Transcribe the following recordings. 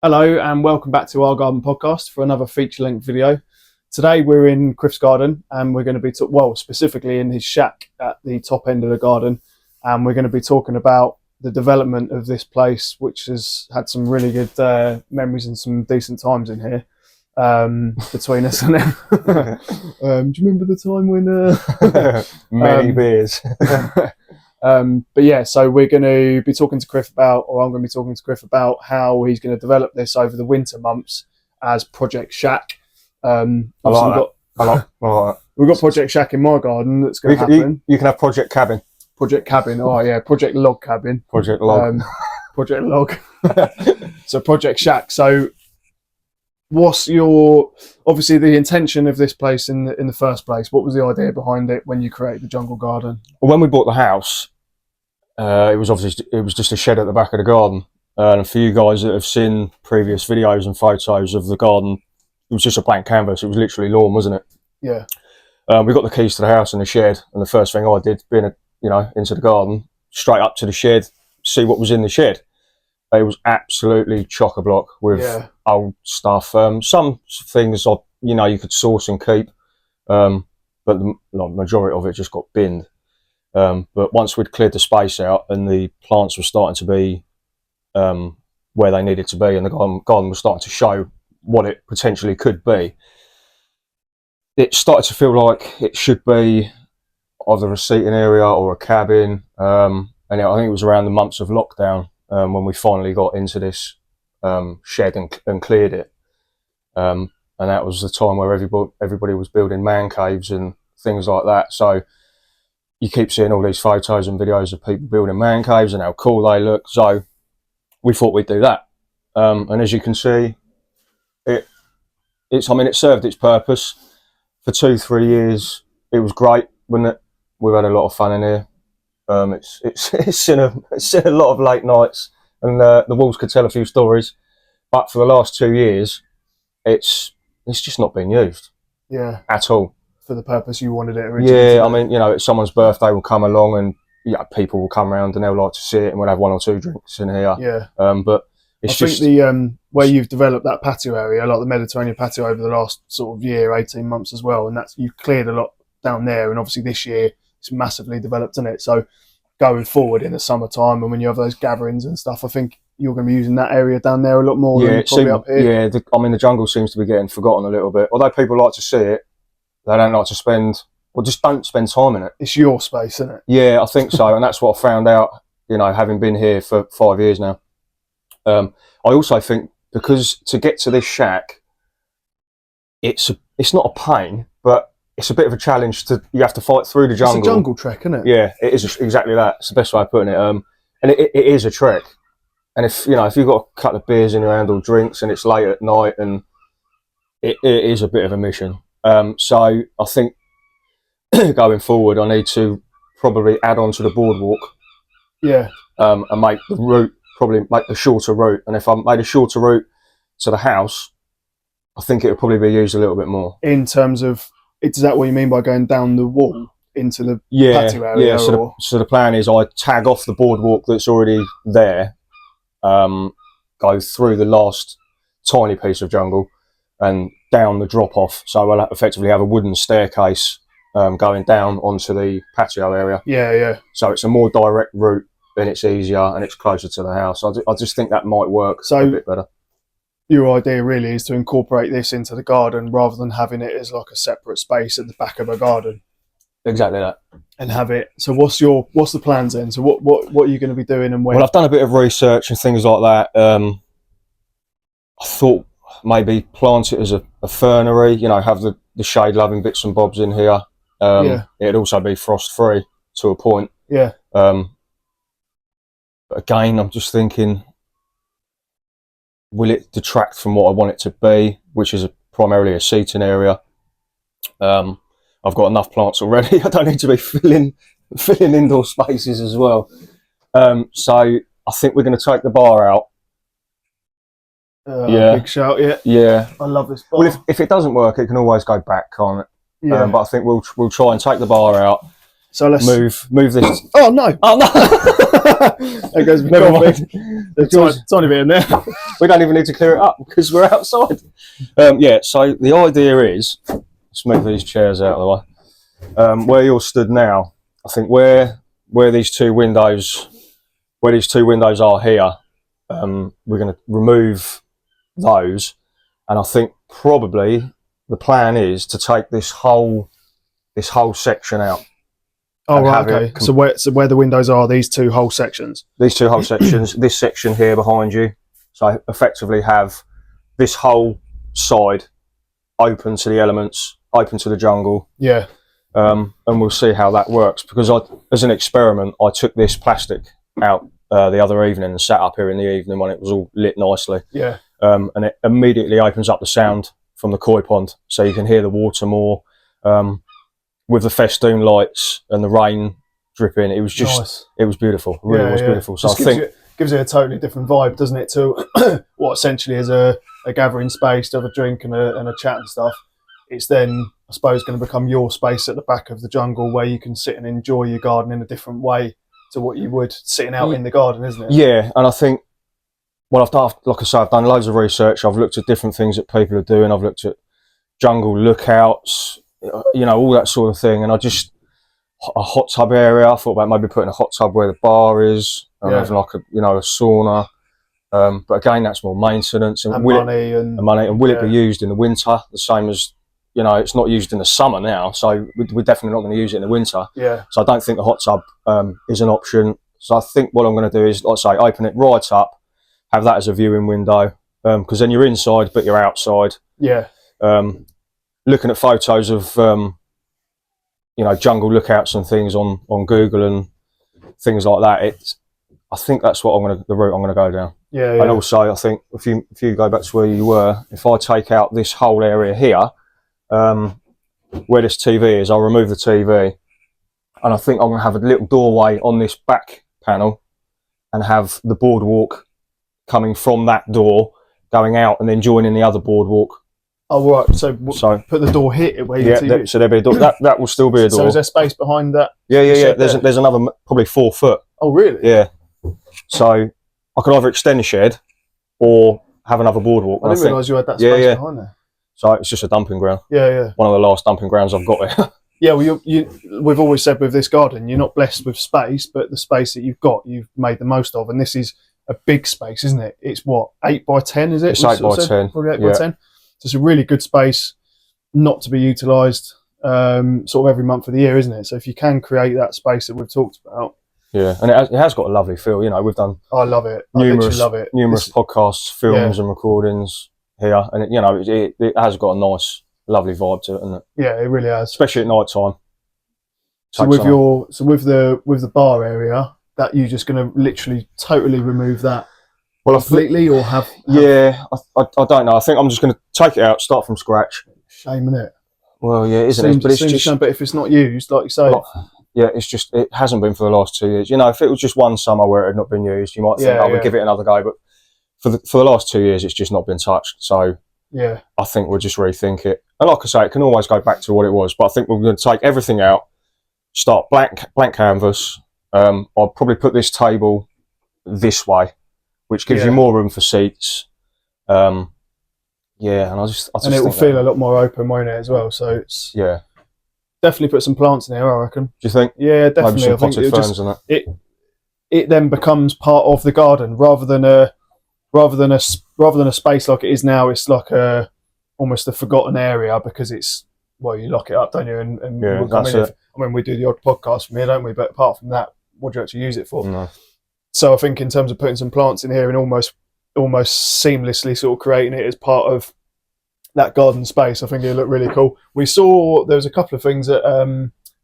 Hello and welcome back to our garden podcast for another feature-length video. Today we're in Criff's garden and we're going to be specifically in his shack at the top end of the garden, and we're going to be talking about the development of this place, which has had some really good memories and some decent times in here between us and them. Do you remember the time when many beers? But yeah, so we're going to be talking to Criff about, or I'm going to be talking to Criff about how he's going to develop this over the winter months as Project Shack. I like that. We've got Project Shack in my garden that's going to happen. You can have Project Cabin. Project Cabin, oh yeah, Project Log Cabin. Project Log. Project Log. So Project Shack. So what's your, obviously the intention of this place in the first place? What was the idea behind it when you created the jungle garden? Well, when we bought the house, it was just a shed at the back of the garden. And for you guys that have seen previous videos and photos of the garden, it was just a blank canvas. It was literally lawn, wasn't it? Yeah. We got the keys to the house and the shed, and the first thing I did, being into the garden, straight up to the shed, see what was in the shed. It was absolutely chock-a-block with old stuff. Some things you could source and keep, but the majority of it just got binned. But once we'd cleared the space out and the plants were starting to be where they needed to be, and the garden was starting to show what it potentially could be, it started to feel like it should be either a seating area or a cabin. And I think it was around the months of lockdown when we finally got into this shed and cleared it. And that was the time where everybody was building man caves and things like that. So you keep seeing all these photos and videos of people building man caves and how cool they look. So we thought we'd do that. And as you can see, it served its purpose. For 2-3 years, it was great, wasn't it? We've had a lot of fun in here. It's seen a lot of late nights, and the walls could tell a few stories. But for the last 2 years, it's just not been used. Yeah. At all. For the purpose you wanted it originally. Yeah, I mean, it's someone's birthday will come along, and people will come around and they'll like to see it, and we'll have 1 or 2 drinks in here. Yeah. But I think the where you've developed that patio area, like the Mediterranean patio, over the last sort of year, 18 months as well, and you've cleared a lot down there, and obviously this year it's massively developed in it. So going forward in the summertime and when you have those gatherings and stuff, I think you're going to be using that area down there a lot more than probably up here. Yeah, the jungle seems to be getting forgotten a little bit. Although people like to see it, they don't like to just don't spend time in it. It's your space, isn't it? Yeah, I think so. And that's what I found out, having been here for 5 years now. I also think because to get to this shack, it's not a pain, but it's a bit of a challenge. You have to fight through the jungle. It's a jungle trek, isn't it? Yeah, it is exactly that. It's the best way of putting it. And it is a trek. And if you've got a couple of beers in your hand or drinks, and it's late at night, and it is a bit of a mission. So I think going forward, I need to probably add on to the boardwalk. Yeah. And make the route, probably make the shorter route. And if I made a shorter route to the house, I think it would probably be used a little bit more. In terms of, is that what you mean by going down the wall into the patio area? Yeah, so the plan is I tag off the boardwalk that's already there, go through the last tiny piece of jungle and down the drop off. So we'll effectively have a wooden staircase going down onto the patio area. Yeah, yeah. So it's a more direct route, and it's easier, and it's closer to the house. I just think that might work a bit better. Your idea really is to incorporate this into the garden rather than having it as like a separate space at the back of a garden. Exactly that. And have it. So what's the plans then? So what are you going to be doing and when? Well, I've done a bit of research and things like that. I thought maybe plant it as a fernery. Have the shade loving bits and bobs in here. It'd also be frost free to a point. Yeah. But again, I'm just thinking, will it detract from what I want it to be, which is primarily a seating area? I've got enough plants already. I don't need to be filling indoor spaces as well. So I think we're going to take the bar out. Big shout, yeah. Yeah. I love this bar. Well, if it doesn't work, it can always go back, can't it? Yeah. But I think we'll try and take the bar out. So let's move this. Oh no! Oh no! There goes my Never coffee. mind. There's a tiny bit in there. We don't even need to clear it up because we're outside. Yeah. So the idea is, let's move these chairs out of the way. Where you're stood now, I think where these two windows are here, we're going to remove those, and I think probably the plan is to take this whole section out. Oh right, okay. So where the windows are, these two whole sections. These two whole sections, this section here behind you. So effectively have this whole side open to the elements, open to the jungle. Yeah. And we'll see how that works, because as an experiment, I took this plastic out the other evening and sat up here in the evening when it was all lit nicely. Yeah. And it immediately opens up the sound from the koi pond, so you can hear the water more. With the festoon lights and the rain dripping, it was just nice. It was beautiful. It really was beautiful. So I think gives it a totally different vibe, doesn't it, to what essentially is a gathering space to have a drink and a chat and stuff. It's then, I suppose, going to become your space at the back of the jungle where you can sit and enjoy your garden in a different way to what you would sitting out in the garden, isn't it? Yeah, and I think, well, I've done, like I say, I've done loads of research. I've looked at different things that people are doing. I've looked at jungle lookouts, you know, all that sort of thing. And a hot tub area. I thought about maybe putting a hot tub where the bar is, and having like a sauna. But again, that's more maintenance and money. And will it be used in the winter? The same as, you know, it's not used in the summer now, so we're definitely not going to use it in the winter. Yeah. So I don't think the hot tub is an option. So I think what I'm going to do is, like I say, open it right up, have that as a viewing window, because then you're inside but you're outside. Yeah. Looking at photos of you know, jungle lookouts and things on Google and things like that, I think that's what the route I'm going to go down. Yeah, yeah. And also, I think if you go back to where you were, if I take out this whole area here, where this TV is, I'll remove the TV, and I think I'm going to have a little doorway on this back panel and have the boardwalk coming from that door, going out and then joining the other boardwalk. Oh right, so put the door here where you TV. So there'll be a door. That will still be a door. So is there space behind that? Yeah. There's another probably 4 foot. Oh really? Yeah. So I could either extend the shed or have another boardwalk. I didn't realise you had that space behind there. So it's just a dumping ground. Yeah. One of the last dumping grounds I've got here. Yeah, well, we've always said with this garden, you're not blessed with space, but the space that you've got, you've made the most of. And this is a big space, isn't it? It's what, 8 by 10, is it? It's 8 by 10. Probably 8 by 10. So it's a really good space not to be utilised sort of every month of the year, isn't it? So if you can create that space that we've talked about. Yeah, and it has got a lovely feel. You know, we've done. I love it. I literally love it. Numerous podcasts, films, and recordings here, and it has got a nice, lovely vibe to it, isn't it? Yeah, it really has, especially at night time. So with the bar area, that you're just going to literally totally remove that completely, or have? Yeah, I don't know. I think I'm just going to take it out, start from scratch. Shame, isn't it? Well, yeah, isn't it? But it's just. But if it's not used, like you say. Yeah, it hasn't been for the last 2 years. You know, if it was just one summer where it had not been used, you might think, we'll give it another go. But for the last 2 years, it's just not been touched. So yeah, I think we'll just rethink it. And like I say, it can always go back to what it was. But I think we're going to take everything out, start blank canvas. I'll probably put this table this way, which gives you more room for seats. And I just and it will feel a lot more open, won't it, as well? So it's definitely put some plants in there, I reckon. Do you think? Yeah, definitely. Maybe some potted ferns and that. It then becomes part of the garden rather than a space like it is now. It's like almost a forgotten area because it's, well, you lock it up, don't you? And we'll come in. I mean, we do the odd podcast from here, don't we? But apart from that, what do you actually use it for? No. So I think in terms of putting some plants in here and almost seamlessly sort of creating it as part of that garden space, I think it'll look really cool. We saw there was a couple of things at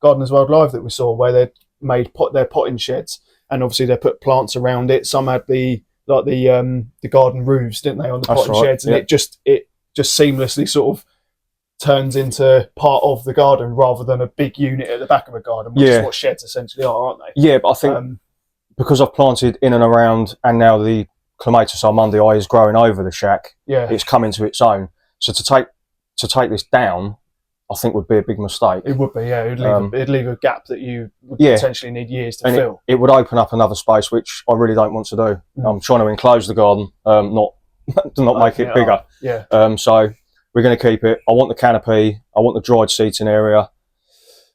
Gardeners World Live that we saw where they made their potting sheds, and obviously they put plants around it. Some had the garden roofs, didn't they, on the potting sheds, and it just seamlessly sort of turns into part of the garden rather than a big unit at the back of a garden, which is what sheds essentially are, aren't they? Yeah, but I think because I've planted in and around, and now the Clematis almondii is growing over the shack, it's come into its own. So to take this down, I think would be a big mistake. It would be, yeah. It'd leave a gap that you would potentially need years to fill. It would open up another space, which I really don't want to do. I'm trying to enclose the garden, not make it bigger. Yeah. So we're going to keep it. I want the canopy. I want the dried seating area.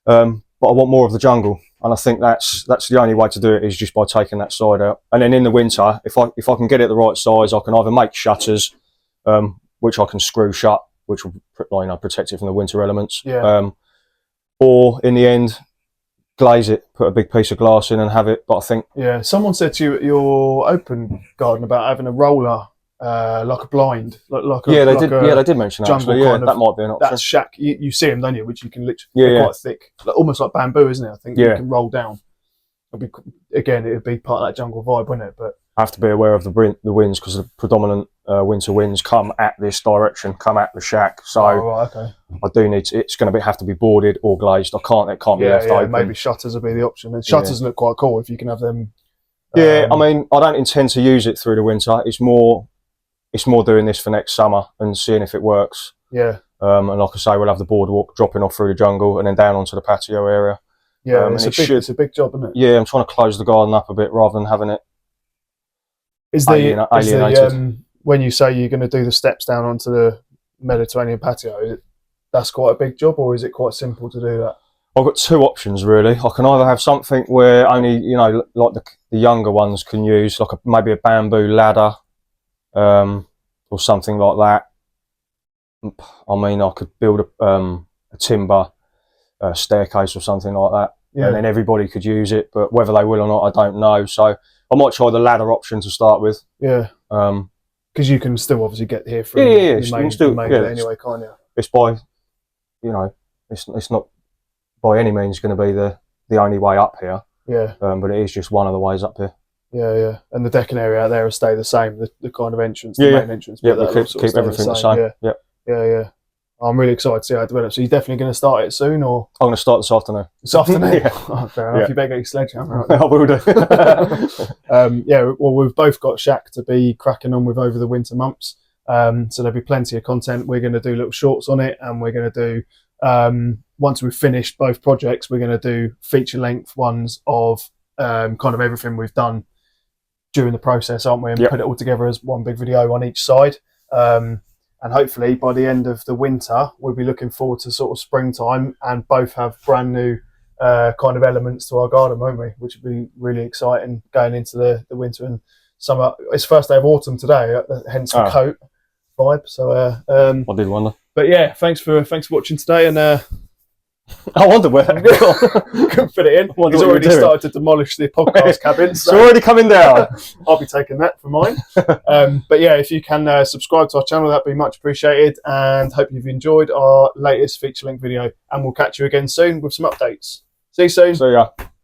But I want more of the jungle. And I think that's the only way to do it, is just by taking that side out. And then in the winter, if I can get it the right size, I can either make shutters, which I can screw shut, which will protect it from the winter elements. Yeah. Or in the end, glaze it, put a big piece of glass in and have it. But I think, yeah, someone said to you at your open garden about having a roller, like a blind, they did mention that. Actually, yeah, that might be an option. That's shack. You see them, don't you? Which you can literally, they're quite thick, almost like bamboo, isn't it? I think you can roll down. It would be part of that jungle vibe, wouldn't it? But I have to be aware of the winds, because the predominant winter winds come at this direction, come at the shack. So okay. I do need to. It's going to have to be boarded or glazed. It can't be left open. Maybe shutters would be the option. And shutters look quite cool if you can have them. Yeah, I mean, I don't intend to use it through the winter. It's more doing this for next summer and seeing if it works. Yeah. And like I say, we'll have the boardwalk dropping off through the jungle and then down onto the patio area. Yeah, it's a big job, isn't it? Yeah, I'm trying to close the garden up a bit rather than having it alienated. When you say you're going to do the steps down onto the Mediterranean patio, that's quite a big job, or is it quite simple to do that? I've got two options really. I can either have something where only like the younger ones can use, like maybe a bamboo ladder, or something like that. I mean, I could build a timber staircase or something like that, and then everybody could use it. But whether they will or not, I don't know. So I might try the ladder option to start with. Yeah. Because you can still obviously get here from you can still anyway, can't you? It's by, it's not by any means going to be the only way up here. Yeah. But it is just one of the ways up here. Yeah. And the decking area out there will stay the same. The kind of entrance, the main entrance. Yeah, we'll keep everything the same. Yeah. I'm really excited to see how it develops. So you're definitely going to start it soon, or? I'm going to start this afternoon. This afternoon? Yeah. Oh, fair enough. You better get your sledgehammer. I will do. Well, we've both got shack to be cracking on with over the winter months. So there'll be plenty of content. We're going to do little shorts on it, and we're going to do, once we've finished both projects, we're going to do feature length ones of kind of everything we've done during the process, aren't we? And put it all together as one big video on each side. And hopefully by the end of the winter, we'll be looking forward to sort of springtime and both have brand new kind of elements to our garden, won't we? Which will be really exciting going into the winter and summer. It's first day of autumn today, hence the coat vibe. So I did wonder. But yeah, thanks for watching today, and I wonder where that couldn't fit it in. He's already started to demolish the podcast cabin. It's already coming down. I'll be taking that for mine. But yeah, if you can subscribe to our channel, that'd be much appreciated. And hope you've enjoyed our latest feature length video. And we'll catch you again soon with some updates. See you soon. See ya.